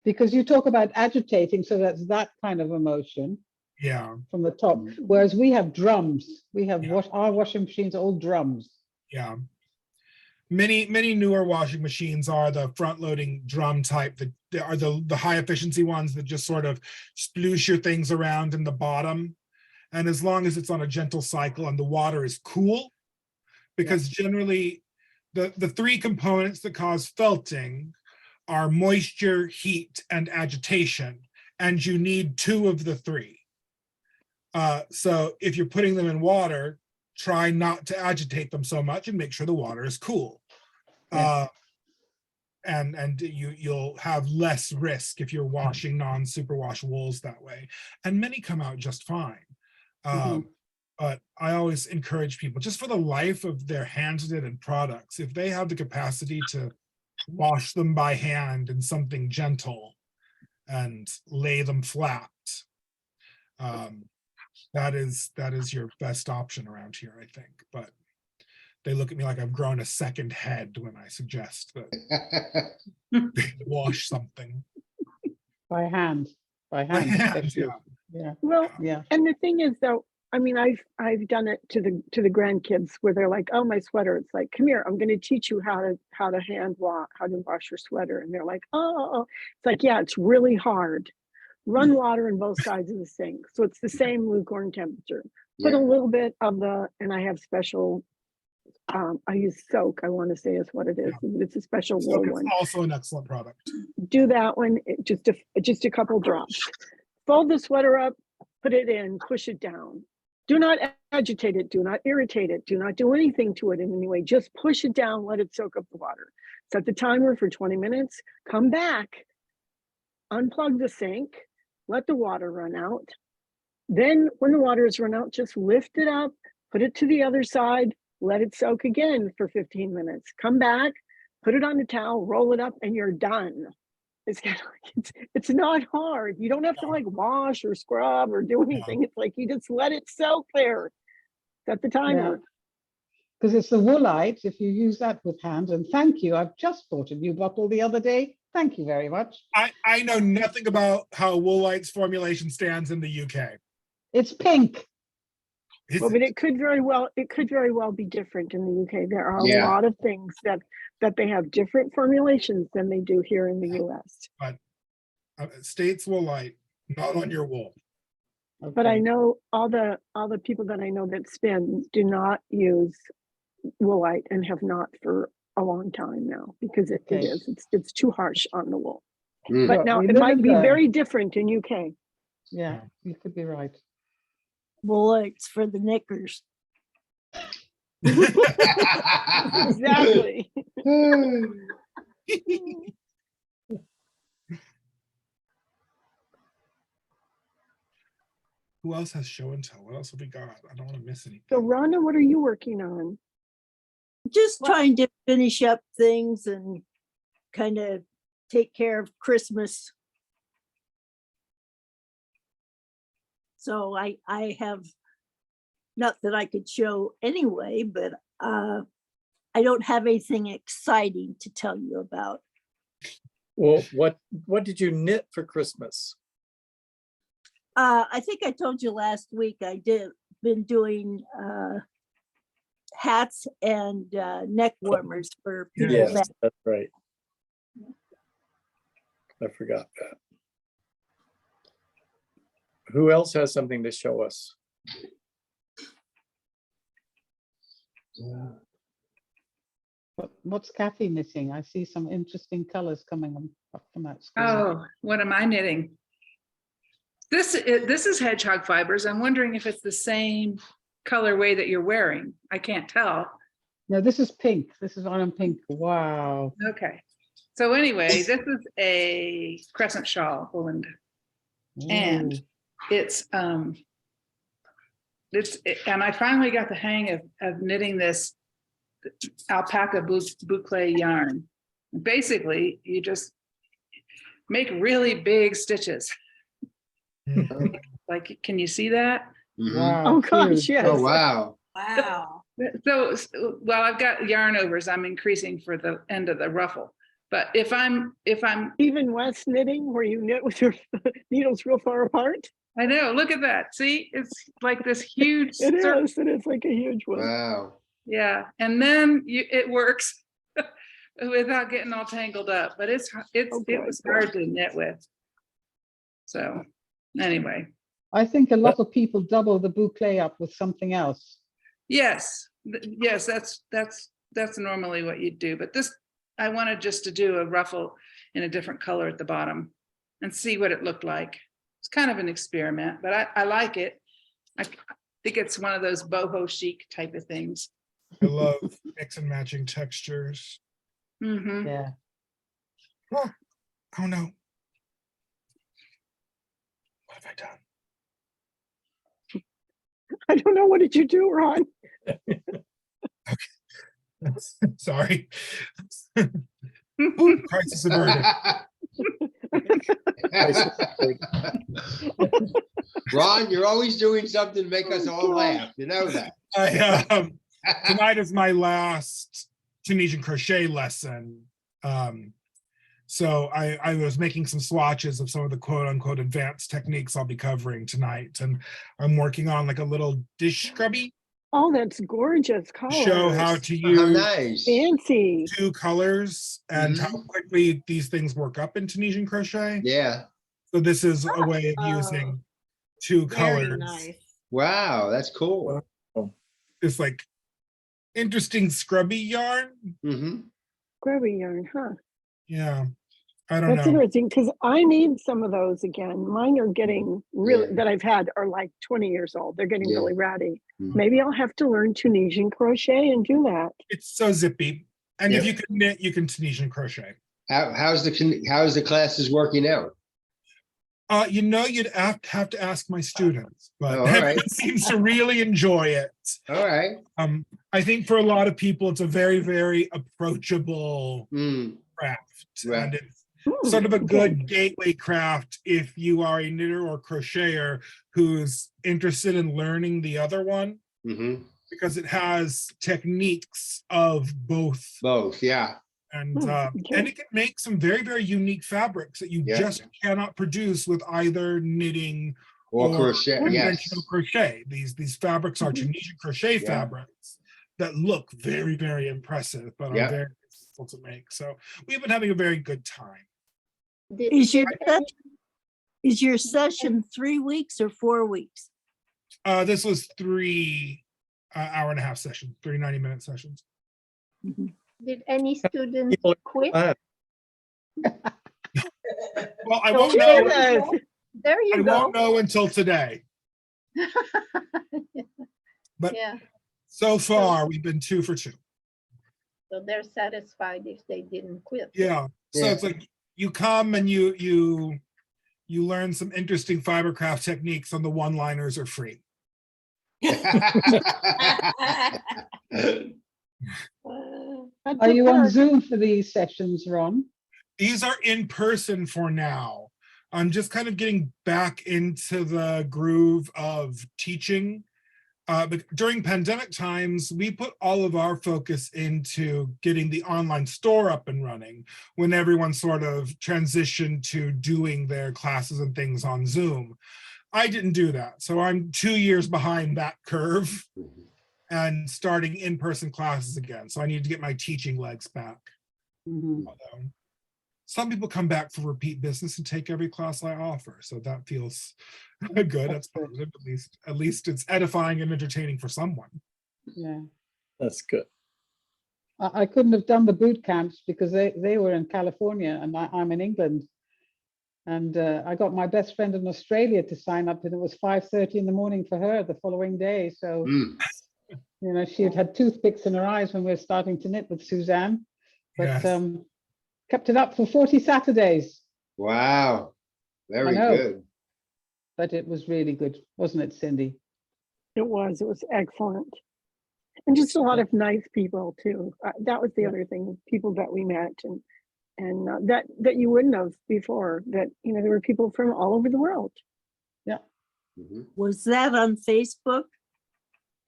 Because you talk about agitating, so that's that kind of emotion Yeah. from the top. Whereas we have drums. We have our washing machines are all drums. Yeah. Many newer washing machines are the front-loading drum type that are the high efficiency ones that just sort of sploosh your things around in the bottom. And as long as it's on a gentle cycle and the water is cool, because generally the three components that cause felting are moisture, heat, and agitation. And you need two of the three. So if you're putting them in water, try not to agitate them so much and make sure the water is cool. And you'll have less risk if you're washing non-superwash wools that way. And many come out just fine. But I always encourage people, just for the life of their hand-knitted products, if they have the capacity to wash them by hand in something gentle and lay them flat, that is your best option around here, I think. But they look at me like I've grown a second head when I suggest that they wash something By hand. by hand. especially. Yeah. Well, Yeah. and the thing is though, I mean, I've done it to the grandkids where they're like, oh, my sweater. It's like, come here, I'm going to teach you how to wash your sweater. And they're like, oh, it's like, yeah, it's really hard. Run water on both sides of the sink. So it's the same lukewarm temperature. Put a little bit of and I have special, I use soak, I want to say is what it is. It's a special wool It's one. also an excellent product. Do that one, just a couple drops. Fold the sweater up, put it in, push it down. Do not agitate it, do not irritate it, do not do anything to it in any way. Just push it down, let it soak up the water. Set the timer for 20 minutes, come back, unplug the sink, let the water run out. Then when the water is run out, just lift it up, put it to the other side, let it soak again for 15 minutes. Come back, put it on a towel, roll it up, and you're done. It's not hard. You don't have to like wash or scrub or do anything. It's like you just let it soak there. Set the timer. Because it's the Woolite, if you use that with hands. And thank you. I've just bought a new bottle the other day. Thank you very much. I know nothing about how Woolite's formulation stands in the UK. It's pink. Is Well, but it? it could very well be different in the UK. There are a Yeah. lot of things that they have different formulations than they do here in the US. But states will light, not on your wool. But I know all the people that I know that spin do not use woolite and have not for a long time now because Okay. it's too harsh on the wool. Mm. But now it might be very different in UK. Yeah, you could be right. Bullets for the knickers. Exactly. Who else has show and tell? What else have we got? I don't want to miss anything. So Rhonda, what are you working on? Just trying to finish up things and kind of take care of Christmas. So I have, not that I could show anyway, but I don't have anything exciting to tell you about. Well, what did you knit for Christmas? I think I told you last week been doing hats and neck warmers for people. Yes, that- that's right. I forgot that. Who else has something to show us? What's Kathy knitting? I see some interesting colors coming up from that screen. Oh, what am I knitting? This is hedgehog fibers. I'm wondering if it's the same colorway that you're wearing. I can't tell. No, this is pink. This is on pink. Wow. Okay. So anyway, this is a crescent shawl, Belinda. And Ooh. and I finally got the hang of knitting this alpaca boucle yarn. Basically, you just make really big stitches. Like, can you see that? Mhm. Wow. Oh gosh, huge. yes. Oh, wow. Wow. So, well, I've got yarn overs. I'm increasing for the end of the ruffle. But if I'm, Even West knitting where you knit with your needles real far apart. I know, look at that. See, it's like this huge It circle. is. It is like a huge one. Wow. Yeah, and then it works without getting all tangled up. But it was hard to knit with. So anyway, I think a lot of people double the boucle up with something else. yes, yes, that's normally what you do. But this, I wanted just to do a ruffle in a different color at the bottom and see what it looked like. It's kind of an experiment, but I like it. I think it's one of those boho chic type of things. I love mix and matching textures. Mm-hmm. Yeah. Oh no. What have I done? I don't know. What did you do, Ron? Sorry. Ooh, crisis averted. Ron, you're always doing something to make us all laugh. You know that. Tonight is my last Tunisian crochet lesson. So I was making some swatches of some of the quote unquote advanced techniques I'll be covering tonight. And I'm working on like a little dish scrubby. Oh, that's gorgeous colors. Show how to Oh, use nice. Fancy. 2 colors and how quickly these things work up in Tunisian crochet. Yeah. So this is a way of using 2 Very colors. nice. Wow, that's cool. It's like interesting scrubby yarn. Mm-hmm. Scrubby yarn, huh? Yeah, I don't That's know. interesting because I need some of those again. Mine are getting really, Yeah. that I've had are like 20 years old. They're getting Yeah. really ratty. Mhm. Maybe I'll have to learn Tunisian crochet and do that. It's so zippy. And if Yeah. you can knit, you can Tunisian crochet. How's the classes working out? You know, you'd have to ask my students, but Oh, all right. everyone seems to really enjoy it. All right. I think for a lot of people, it's a very, very approachable craft. Right. And it's sort of a good gateway craft if you are a knitter or crocheter who's interested in learning the other one, Mm-hmm. because it has techniques of both. Both, yeah. And it can make some very, very unique fabrics that you Yeah. just cannot produce with either knitting Or Yeah. crochet, conventional yes. crochet. These fabrics are Tunisian crochet Yeah. fabrics that look very, very impressive, but Yeah. are very difficult to make. So we've been having a very good time. Is your, Did se- is your session 3 weeks or 4 weeks? This was 3 hour-and-a-half sessions, 3 90-minute sessions. did any student People quit? are Well, I So won't there know. you go. There I you go. won't know until today. But Yeah, so far, we've been 2 for 2. so they're satisfied if they didn't quit. Yeah. So Yeah. it's like you come and you learn some interesting fibercraft techniques, and the one-liners are free. That's Are a you on perk. Zoom for these sessions, Ron? These are in person for now. I'm just kind of getting back into the groove of teaching. But during pandemic times, we put all of our focus into getting the online store up and running when everyone sort of transitioned to doing their classes and things on Zoom. I didn't do that. So I'm 2 years behind that curve and starting in-person classes again. So I need to get my teaching legs back. Mhm. Although some people come back for repeat business and take every class I offer. So that feels good. That's good. positive. At least it's edifying and entertaining for someone. Yeah. That's good. I couldn't have done the boot camps because they were in California and I'm in England. And I got my best friend in Australia to sign up, and it was 5:30 in the morning for her the following day. So, Mm. you know, she had had toothpicks in her eyes when we were starting to knit with Suzanne, but Yes. kept it up for 40 Saturdays. Wow, very know. good. But it was really good, wasn't it, Cindy? It was excellent. And just a lot of nice people too. That was the Yeah. other thing, people that we met and that you wouldn't have before, that, you know, there were people from all over the world. Mhm. Was that on Facebook?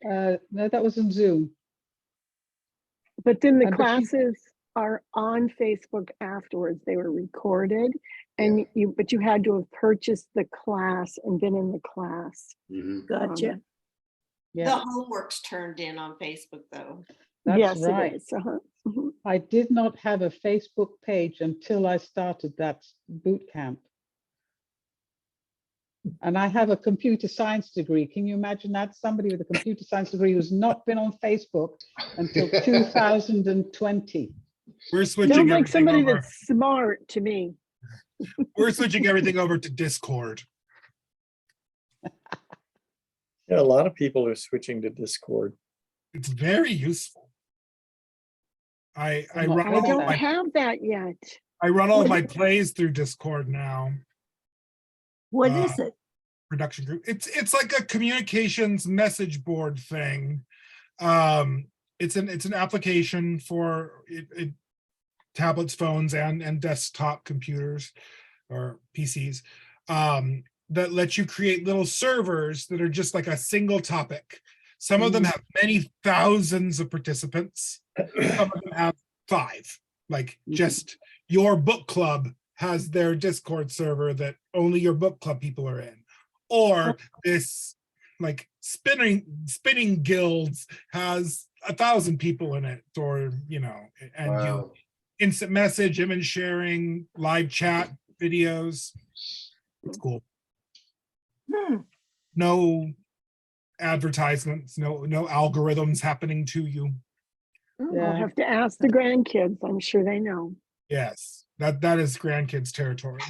No, that was on Zoom. But then the And but she- classes are on Facebook afterwards. They were recorded, and but you had to have purchased the class and been in the class. Mhm. Gotcha. The Yeah, homework's turned in on Facebook though. that's Yes, right. it is. Mhm. I did not have a Facebook page until I started that boot camp. And I have a computer science degree. Can you imagine that? Somebody with a computer science degree who's not been on Facebook until 2020. We're switching Sounds like everything somebody over. that's smart to me. We're switching everything over to Discord. Yeah, a lot of people are switching to Discord. It's very useful. I Well, run I all don't my have that yet. my plays through Discord now. What Uh, is it? Production group. It's like a communications message board thing. It's an application for tablets, phones, and desktop computers or PCs that lets you create little servers that are just like a single topic. Some of them have many thousands of participants. Some of them have 5. Like just your book club has their Discord server that only your book club people are in. Or this like spinning guilds has 1,000 people in it, or and you Wow. instant message, image sharing, live chat, videos. It's cool. No advertisements, no algorithms happening to you. I'll Yeah. have to ask the grandkids. I'm sure they know. Yes, that is grandkids territory.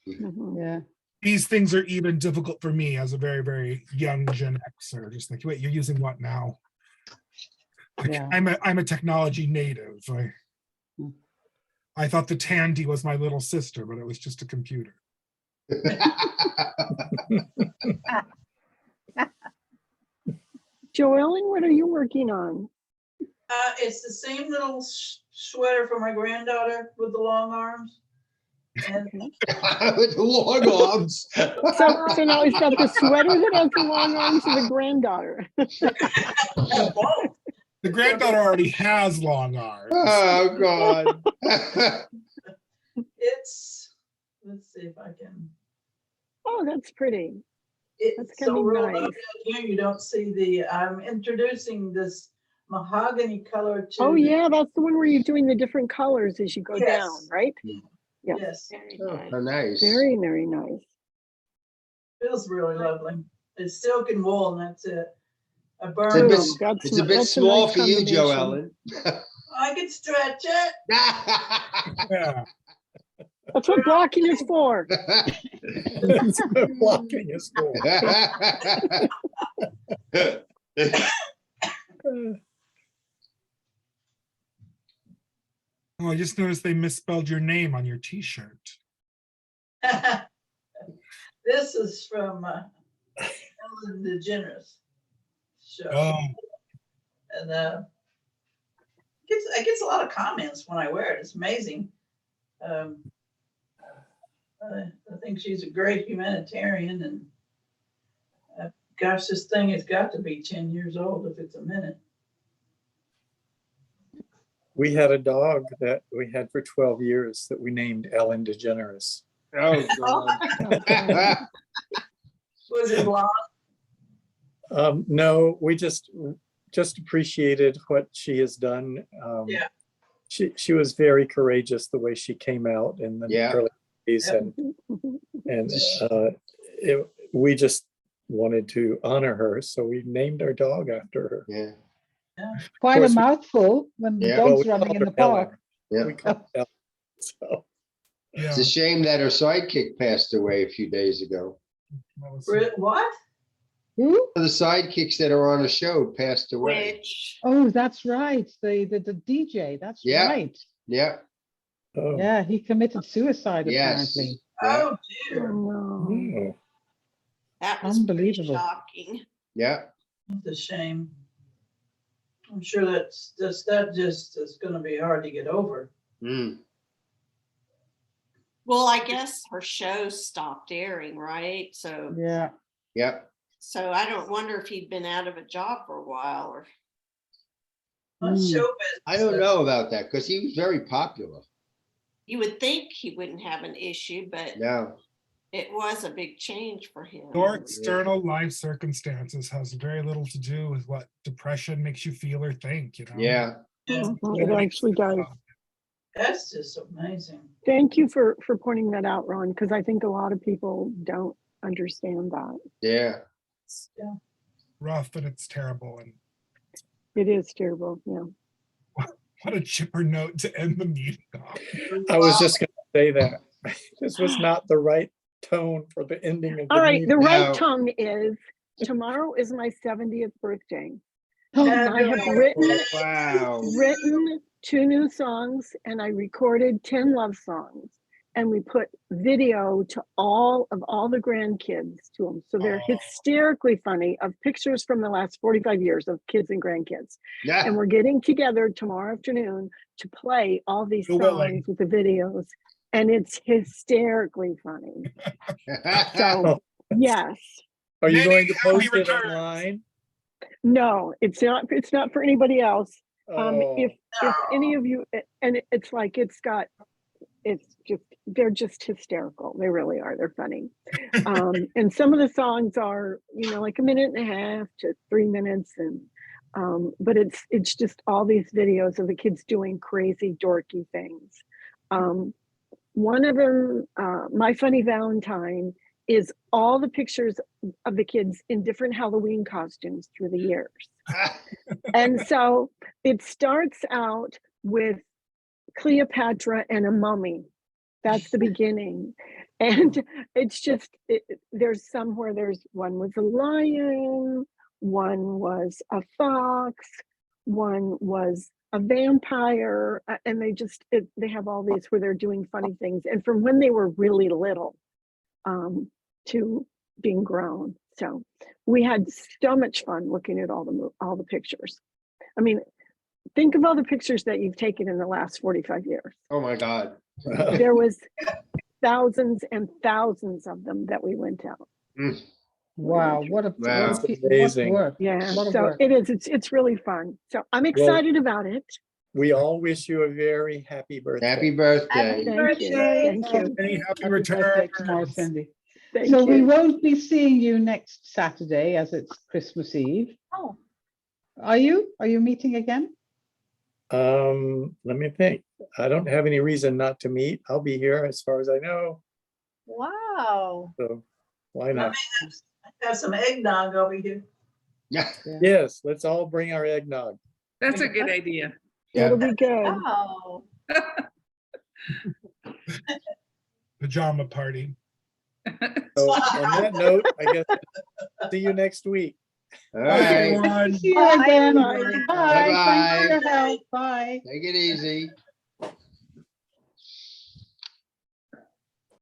Mhm. Yeah. These things are even difficult for me as a very, very young Gen Xer. Just like, wait, you're using what now? Like, Yeah. I'm a technology native. Mm. I thought the Tandy was my little sister, but it was just a computer. Joellen, what are you working on? It's the same little sweater for my granddaughter with the long arms. And With the long arms. So now he's got the sweater that has the long arms and the granddaughter. both. The granddaughter already has long arms. Oh, God. Let's see if I can. Oh, that's pretty. That's It's gonna so be real low nice. down here, you don't see I'm introducing this mahogany color to. Oh the- yeah, that's the one where you're doing the different colors as you go Yes. down, right? Yeah. Yes, Very Oh, nice. how nice. Very, very nice. feels really lovely. It's silk and wool, and that's it. I It's burn a bit, them. That's it's a ni- bit that's a small nice for you, Joe combination. Ellen. I can stretch it. Yeah. That's what blocking is for. That's what blocking is for. Oh, I just noticed they misspelled your name on your T-shirt. This is from Ellen DeGeneres show. Oh, And I gets a lot of comments when I wear it. It's amazing. I think she's a great humanitarian, and gosh, this thing has got to be 10 years old if it's a minute. We had a dog that we had for 12 years that we named Ellen DeGeneres. Oh, God. Was it blonde? No, we just appreciated what she has done. Yeah. She was very courageous the way she came out in the Yeah. early days, Yep. and we just wanted to honor her, so we named our dog after her. Yeah. Quite a course, we- mouthful when the Yeah. Well, dog's we running called in her the Ellen. park. Yeah. We called her Ellen, so. yeah. It's a shame that her sidekick passed away a few days ago. That was- What? Who? The sidekicks that are on the show passed away. Which, Oh, that's right. The DJ. That's Yeah. right. Yeah. Oh, Yeah, he committed suicide Yes. apparently. Oh, Oh, dear. no. oh. that was pretty Unbelievable. shocking. Yeah. That's a shame. I'm sure that just is going to be hard to get over. Mm. Well, I guess her show stopped airing, right? So, Yeah. Yeah. so I don't wonder if he'd been out of a job for a while, or Well, Mm. show business. I don't know about that because he was very popular. you would think he wouldn't have an issue, but No. it was a big change for him. Your external life circumstances has very little to do with what depression makes you feel or think, you know? Yeah. Yeah. It actually does. That's just amazing. Thank you for pointing that out, Ron, because I think a lot of people don't understand that. Yeah. Yeah. Rough, and it's terrible. And It is terrible, yeah. what a chipper note to end the meeting on. I was just going to say that this was not the right tone for the ending of the All right, the meeting. right No. tongue is, tomorrow is my 70th birthday. Oh, And I have Wow. written 2 new songs, and I recorded 10 love songs. And we put video to all the grandkids to them. So they're Oh. hysterically funny, of pictures from the last 45 years of kids and grandkids. And Yeah. we're getting together tomorrow afternoon to play all these Go Willie. songs with the videos. And it's hysterically funny. So, yes. Are you Many going to happy post it returns. online? No, it's not for anybody else. Oh, If any of you, and it's like, they're just hysterical. They really are. They're funny. And some of the songs are, like 1.5 to 3 minutes. And, but it's just all these videos of the kids doing crazy, dorky things. One of them, My Funny Valentine, is all the pictures of the kids in different Halloween costumes through the years. And so it starts out with Cleopatra and a mummy. That's the beginning. And it's just, there's one was a lion, one was a fox, one was a vampire, and they have all these where they're doing funny things. And from when they were really little to being grown. So we had so much fun looking at all the pictures. I mean, think of all the pictures that you've taken in the last 45 years. Oh my God. There was thousands and thousands of them that we went out. Mm. wow. What a Wow. what Amazing. work. Yeah, What a so work. it is. It's really fun. So I'm excited about it. we all wish you a very happy birthday. Happy birthday. Thank you. Thank you. Many happy Happy birthday returns. tomorrow, Cindy. Thank So we you. won't be seeing you next Saturday as it's Christmas Eve. Oh, Are you? Are you meeting again? Let me think. I don't have any reason not to meet. I'll be here as far as I know, wow. so why not? Have some eggnog over here. Yeah. Yes, let's all bring our eggnog. That's a good idea. That'll be good. Wow. Pajama party. So on that note, I guess see you next week. All Bye, right. everyone. See you again. everyone. Bye. Thanks for Bye-bye. your help. Bye. Take it easy.